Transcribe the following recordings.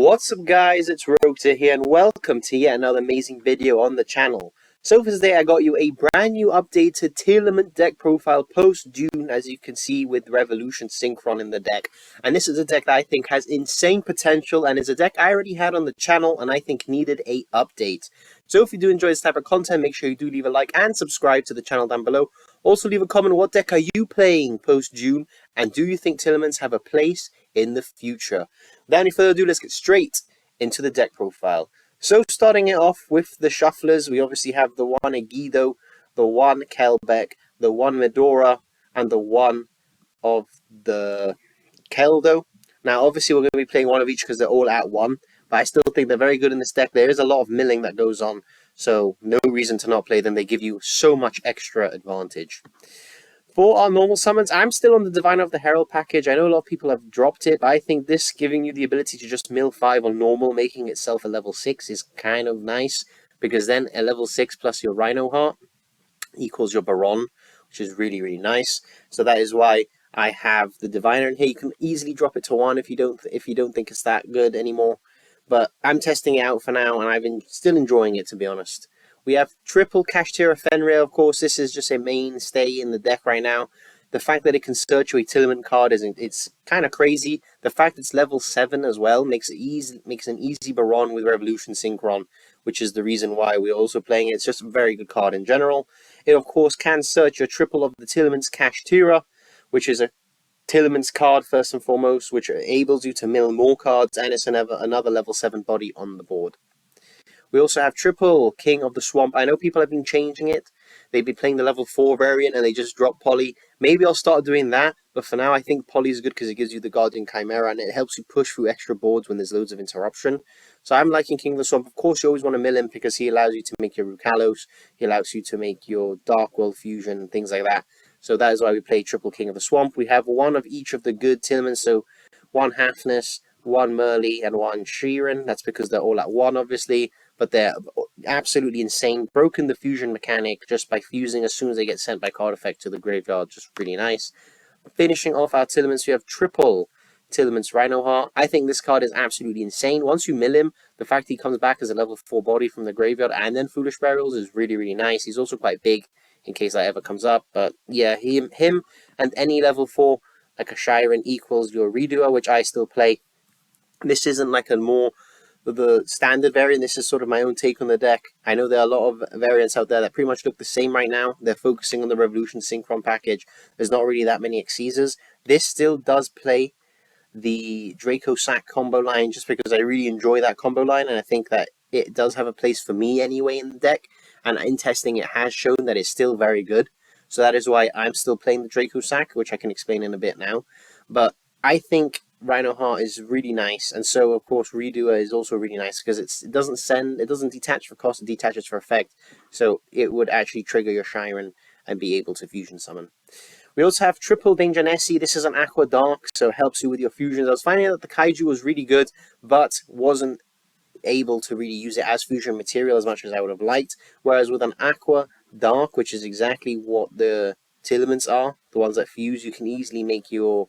What's up guys, it's Rota here and welcome to yet another amazing video on the channel. So for today I got you a brand new updated Tearlament deck profile post Dune, as you can see, with Revolution Synchron in the deck. And this is a deck that I think has insane potential and is a deck I already had on the channel and I think needed a update. So if you do enjoy this type of content, make sure you do leave a like and subscribe to the channel down below. Also leave a comment, what deck are you playing post Dune and do you think Tearlaments have a place in the future? Without any further ado, let's get straight into the deck profile. So starting it off with the shufflers, we obviously have the one Agido, the one Kelbeck, the one Medora, and the one of the Keldo. Now obviously we're going to be playing one of each because they're all at one, but I still think they're very good in this deck. There is a lot of milling that goes on, so no reason to not play them. They give you so much extra advantage. For our normal summons, I'm still on the Diviner of the Herald package. I know a lot of people have dropped it, but I think this giving you the ability to just mill 5 on normal, making itself a level 6 is kind of nice, because then a level 6 plus your Rhino Heart equals your Baron, which is really, really nice. So that is why I have the Diviner in here. You can easily drop it to 1 if you don't think it's that good anymore. But I'm testing it out for now, and I've been still enjoying it, to be honest. We have triple Kashtira Fenrir, of course. This is just a mainstay in the deck right now. The fact that it can search a Tearlament card it's kind of crazy. The fact it's level 7 as well makes an easy Baron with Revolution Synchron, which is the reason why we're also playing it. It's just a very good card in general. It, of course, can search your triple of the Tearlament's Kashtira, which is a Tearlament's card first and foremost, which enables you to mill more cards, and it's another level 7 body on the board. We also have triple King of the Swamp. I know people have been changing it. They've been playing the level 4 variant and they just drop Poly. Maybe I'll start doing that, but for now I think Poly is good because it gives you the Guardian Chimera and it helps you push through extra boards when there's loads of interruption. So I'm liking King of the Swamp. Of course, you always want to mill him because he allows you to make your Rukalos. He allows you to make your Dark World Fusion and things like that. So that is why we play triple King of the Swamp. We have one of each of the good Tearlaments, so one Halfness, one Merly, and one Sheeran. That's because they're all at 1, obviously, but they're absolutely insane. Broken the fusion mechanic just by fusing as soon as they get sent by card effect to the graveyard. Just really nice. Finishing off our Tearlaments, we have triple Tearlament's Rhino Heart. I think this card is absolutely insane. Once you mill him, the fact he comes back as a level 4 body from the graveyard and then Foolish Burials is really, really nice. He's also quite big in case that ever comes up. But yeah, him and any level 4 like a Shiren equals your Redoer, which I still play. This isn't like a more the standard variant. This is sort of my own take on the deck. I know there are a lot of variants out there that pretty much look the same right now. They're focusing on the Revolution Synchron package. There's not really that many Xyzas. This still does play the Draco Sack combo line just because I really enjoy that combo line, and I think that it does have a place for me anyway in the deck, and in testing it has shown that it's still very good. So that is why I'm still playing the Draco Sack, which I can explain in a bit now. But I think Rhino Heart is really nice, and so of course Redoer is also really nice because it doesn't detach for cost, it detaches for effect, so it would actually trigger your Shiren and be able to fusion summon. We also have triple Danger Nessie. This is an Aqua Dark, so it helps you with your fusions. I was finding out that the Kaiju was really good, but wasn't able to really use it as fusion material as much as I would have liked, whereas with an Aqua Dark, which is exactly what the Tearlaments are, the ones that fuse, you can easily make your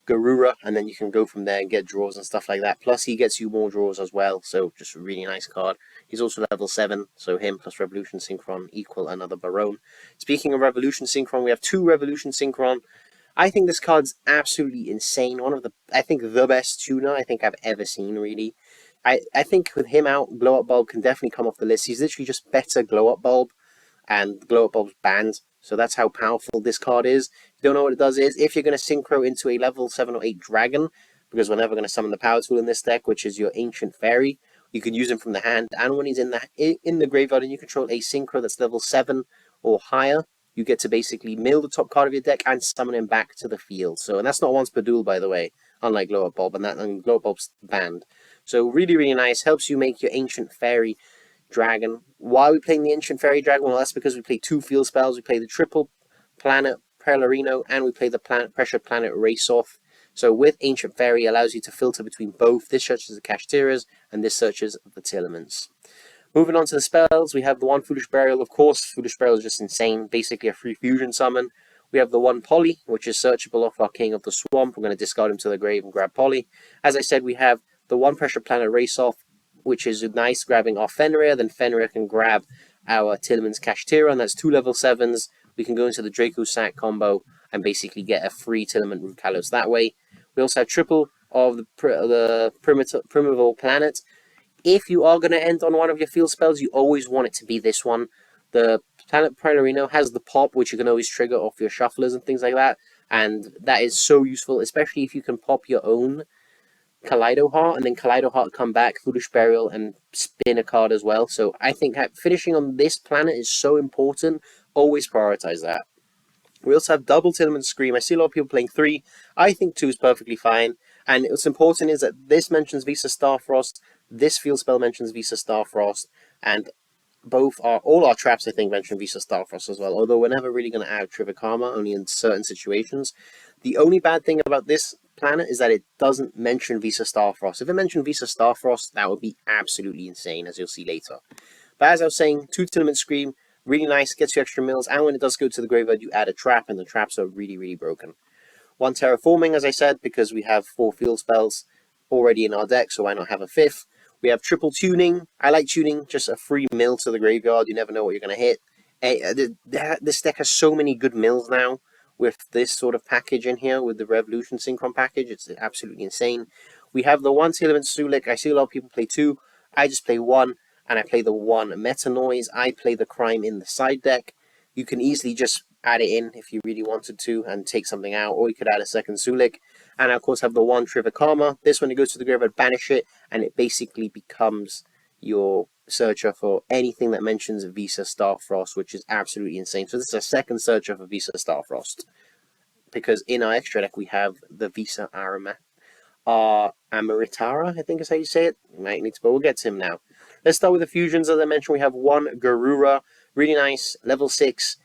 Garura, and then you can go from there and get draws and stuff like that. Plus, he gets you more draws as well, so just a really nice card. He's also level 7, so him plus Revolution Synchron equal another Baron. Speaking of Revolution Synchron, we have 2 Revolution Synchron. I think this card's absolutely insane. I think the best tuner I think I've ever seen, really. I think with him out, Glow Up Bulb can definitely come off the list. He's literally just better Glow Up Bulb, and Glow Up Bulb's banned. So that's how powerful this card is. If you don't know what it does is, if you're going to synchro into a level 7 or 8 dragon, because we're never going to summon the power tool in this deck, which is your Ancient Fairy, you can use him from the hand, and when he's in the graveyard and you control a synchro that's level 7 or higher, you get to basically mill the top card of your deck and summon him back to the field. So, and that's not once per duel, by the way, unlike Glow Up Bulb, and Glow Up Bulb's banned. So really, really nice. Helps you make your Ancient Fairy dragon. Why are we playing the Ancient Fairy Dragon? Well, that's because we play 2 field spells. We play the triple Planet Pelarino, and we play the Pressured Planet Race Off. So with Ancient Fairy, it allows you to filter between both. This searches the Kashtiras, and this searches the Tearlaments. Moving on to the spells, we have the one Foolish Burial. Of course, Foolish Burial is just insane. Basically a free fusion summon. We have the one Poly, which is searchable off our King of the Swamp. We're going to discard him to the grave and grab Poly. As I said, we have the one Pressure Planet Race Off, which is nice, grabbing our Fenrir. Then Fenrir can grab our Tearlament's Kashtira, and that's 2 level 7s. We can go into the Draco Sack combo and basically get a free Tearlament Rukalos that way. We also have triple of the Primeval Planet. If you are going to end on one of your field spells, you always want it to be this one. The Planet Priorino has the pop, which you can always trigger off your shufflers and things like that, and that is so useful, especially if you can pop your own Kaleido Heart, and then Kaleido Heart come back, Foolish Burial, and spin a card as well. So I think finishing on this planet is so important. Always prioritize that. We also have double Tearlament Scream. I see a lot of people playing 3. I think 2 is perfectly fine. And what's important is that this mentions Visa Starfrost, this field spell mentions Visa Starfrost, and all our traps, I think, mention Visa Starfrost as well. Although we're never really going to add Trivikama, only in certain situations. The only bad thing about this planet is that it doesn't mention Visa Starfrost. If it mentioned Visa Starfrost, that would be absolutely insane, as you'll see later. But as I was saying, 2 Tearlament Scream, really nice, gets you extra mills, and when it does go to the graveyard, you add a trap, and the traps are really, really broken. 1 Terraforming, as I said, because we have 4 field spells already in our deck, so why not have a 5th? We have triple Tuning. I like Tuning, just a free mill to the graveyard. You never know what you're going to hit. This deck has so many good mills now with this sort of package in here, with the Revolution Synchron package. It's absolutely insane. We have the 1 Tearlament Sulik. I see a lot of people play 2. I just play 1, and I play the 1 Meta Noise. I play the Crime in the side deck. You can easily just add it in if you really wanted to and take something out, or you could add a second Sulik. And I, of course, have the 1 Trivikama. This one, it goes to the graveyard, banish it, and it basically becomes your searcher for anything that mentions Visa Starfrost, which is absolutely insane. So this is a second searcher for Visa Starfrost, because in our extra deck we have the Visa Amaritara, I think is how you say it. You might need to, but we'll get to him now. Let's start with the fusions. As I mentioned, we have 1 Garura, really nice, level 6.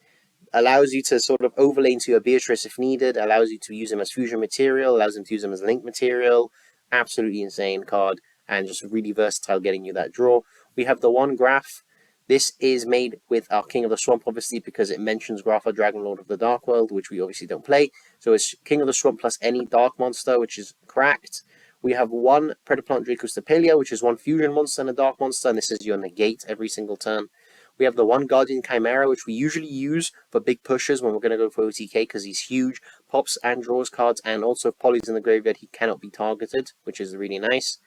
Allows you to sort of overlay into your Beatrice if needed, allows you to use him as fusion material, allows him to use him as link material. Absolutely insane card, and just really versatile, getting you that draw. We have the 1 Graph. This is made with our King of the Swamp, obviously, because it mentions Grapha, Dragon Lord of the Dark World, which we obviously don't play. So it's King of the Swamp plus any dark monster, which is cracked. We have 1 Predaplant Draco Stapelia, which is 1 fusion monster and a dark monster, and this is your negate every single turn. We have the 1 Guardian Chimera, which we usually use for big pushes when we're going to go for OTK, because he's huge, pops and draws cards, and also if Polly's in the graveyard, he cannot be targeted, which is really nice.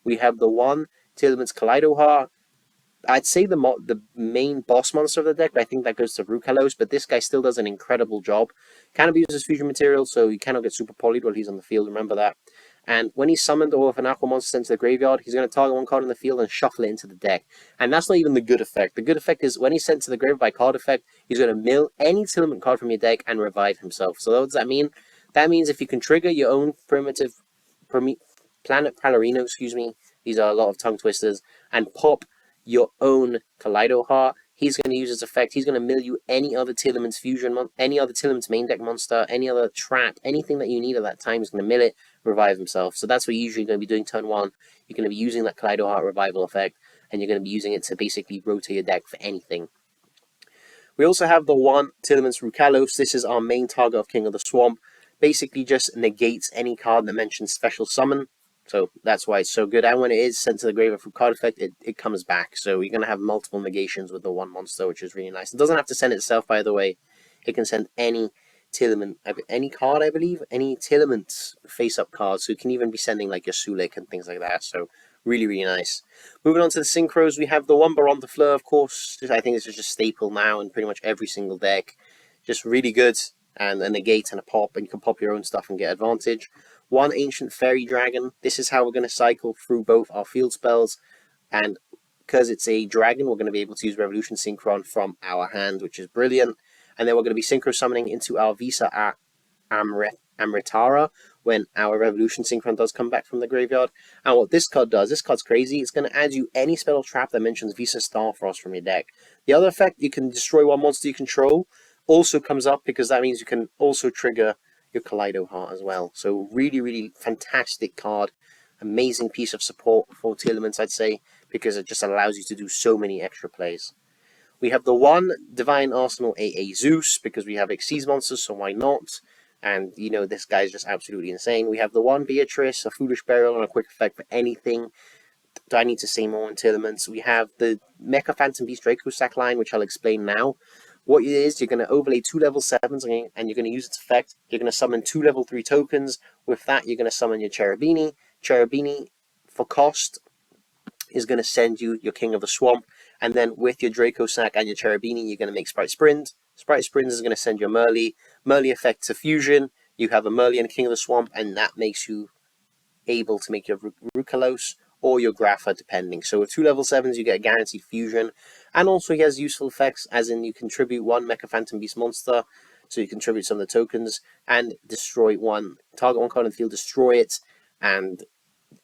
We have the 1 Tearlament's Kaleido Heart. I'd say the main boss monster of the deck, but I think that goes to Rukalos, but this guy still does an incredible job. Cannot be used as fusion material, so he cannot get super polyed while he's on the field, remember that. And when he's summoned or if an aqua monster sent to the graveyard, he's going to target 1 card in the field and shuffle it into the deck. And that's not even the good effect. The good effect is when he's sent to the graveyard by card effect, he's going to mill any Tearlament card from your deck and revive himself. So what does that mean? That means if you can trigger your own Planet Palarino, these are a lot of tongue twisters, and pop your own Kaleido Heart, he's going to use his effect. He's going to mill you any other Tearlament's any other Tearlament's main deck monster, any other trap, anything that you need at that time. He's going to mill it, revive himself. So that's what you're usually going to be doing turn 1. You're going to be using that Kaleido Heart revival effect, and you're going to be using it to basically rotate your deck for anything. We also have the 1 Tearlament's Rukalos. This is our main target of King of the Swamp. Basically just negates any card that mentions special summon. So that's why it's so good. And when it is sent to the graveyard through card effect, it comes back. So you're going to have multiple negations with the 1 monster, which is really nice. It doesn't have to send itself, by the way. It can send any Tearlament, any card, I believe. Any Tearlament face-up card. So it can even be sending like your Sulik and things like that. So really, really nice. Moving on to the Synchros, we have the 1 Baron de Fleur, of course. I think this is just staple now in pretty much every single deck. Just really good. And a negate and a pop, and you can pop your own stuff and get advantage. 1 Ancient Fairy Dragon. This is how we're going to cycle through both our field spells, and because it's a dragon, we're going to be able to use Revolution Synchron from our hand, which is brilliant. And then we're going to be Synchro Summoning into our Visa Amritara when our Revolution Synchron does come back from the graveyard. And what this card does, this card's crazy, it's going to add you any spell or trap that mentions Visa Starfrost from your deck. The other effect, you can destroy 1 monster you control, also comes up, because that means you can also trigger your Kaleido Heart as well. So really, really fantastic card. Amazing piece of support for Tearlaments, I'd say, because it just allows you to do so many extra plays. We have the 1 Divine Arsenal AA Zeus, because we have Xyz monsters, so why not? And, this guy's just absolutely insane. We have the one Beatrice, a Foolish Burial, and a quick effect for anything. Do I need to say more in Tearlaments? We have the Mecha Phantom Beast Draco Sack line, which I'll explain now. What it is, you're going to overlay 2 level 7s, and you're going to use its effect. You're going to summon 2 level 3 tokens. With that, you're going to summon your Cherubini. Cherubini, for cost, is going to send you your King of the Swamp. And then with your Draco Sack and your Cherubini, you're going to make Sprite Sprint. Sprite Sprint is going to send your Merly. Merly effect to Fusion. You have a Merly and a King of the Swamp, and that makes you able to make your Rukalos or your Grapha, depending. So with 2 level 7s, you get a guaranteed fusion. And also he has useful effects, as in you contribute 1 Mecha Phantom Beast monster, so you contribute some of the tokens, and destroy target 1 card in the field, destroy it, and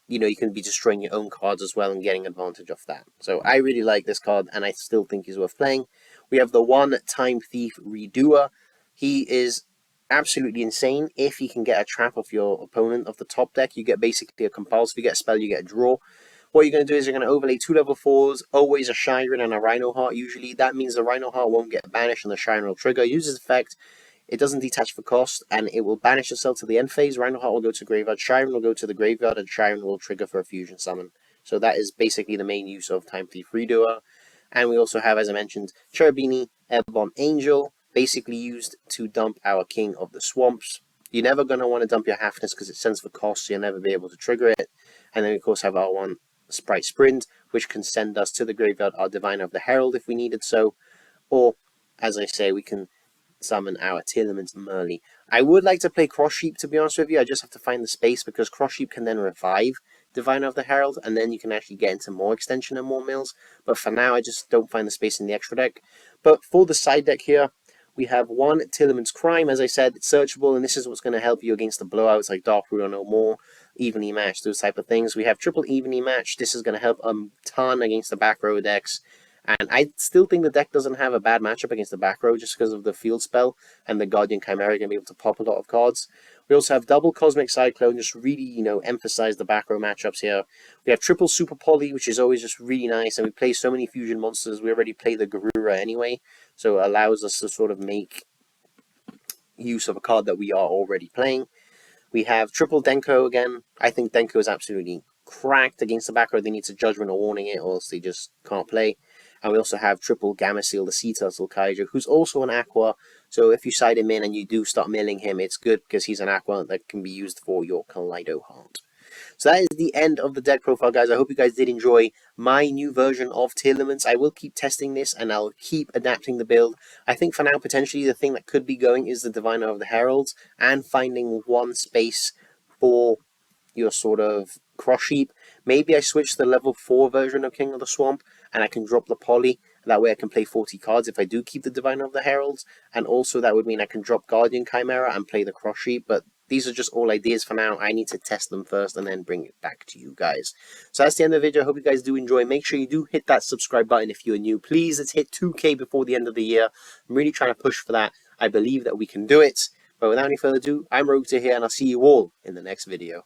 you can be destroying your own cards as well and getting advantage of that. So I really like this card, and I still think he's worth playing. We have the 1 Time Thief Redoer. He is absolutely insane. If you can get a trap of your opponent of the top deck, you get basically a compulse. If you get a spell, you get a draw. What you're going to do is you're going to overlay 2 level 4s, always a Shiren and a Rhino Heart usually. That means the Rhino Heart won't get banished and the Shiren will trigger. Uses effect. It doesn't detach for cost, and it will banish itself to the end phase. Rhino Heart will go to graveyard, Shiren will go to the graveyard, and Shiren will trigger for a fusion summon. So that is basically the main use of Time Thief Redoer. And we also have, as I mentioned, Cherubini, Airborne Angel, basically used to dump our King of the Swamps. You're never going to want to dump your Halfness because it sends for cost, so you'll never be able to trigger it. And then we of course have our 1 Sprite Sprint, which can send us to the graveyard our Diviner of the Herald if we needed so. Or, as I say, we can summon our Tearlament Merly. I would like to play Cross Sheep, to be honest with you. I just have to find the space, because Cross Sheep can then revive Diviner of the Herald, and then you can actually get into more extension and more mills. But for now, I just don't find the space in the extra deck. But for the side deck here, we have 1 Tearlament's Crime. As I said, it's searchable, and this is what's going to help you against the blowouts like Darkroot or No More, Evenly Matched, those type of things. We have triple Evenly Matched. This is going to help a ton against the back row decks. And I still think the deck doesn't have a bad matchup against the back row, just because of the field spell and the Guardian Chimera going to be able to pop a lot of cards. We also have double Cosmic Cyclone, just really, emphasize the back row matchups here. We have triple Super Poly, which is always just really nice, and we play so many fusion monsters. We already play the Garura anyway, so it allows us to sort of make use of a card that we are already playing. We have triple Denko again. I think Denko is absolutely cracked against the back row. They need to Judgment or Warning it, or else they just can't play. And we also have triple Gamma Seal, the Sea Turtle Kaiju, who's also an Aqua. So if you side him in and you do start milling him, it's good because he's an Aqua that can be used for your Kaleido Heart. So that is the end of the deck profile, guys. I hope you guys did enjoy my new version of Tearlaments. I will keep testing this, and I'll keep adapting the build. I think for now, potentially, the thing that could be going is the Diviner of the Heralds, and finding 1 space for your sort of Cross Sheep. Maybe I switch to the level 4 version of King of the Swamp, and I can drop the Poly. That way I can play 40 cards if I do keep the Diviner of the Heralds. And also that would mean I can drop Guardian Chimera and play the Cross Sheep. But these are just all ideas for now. I need to test them first and then bring it back to you guys. So that's the end of the video. I hope you guys do enjoy. Make sure you do hit that subscribe button if you're new. Please, let's hit 2K before the end of the year. I'm really trying to push for that. I believe that we can do it. But without any further ado, I'm Rogue here, and I'll see you all in the next video.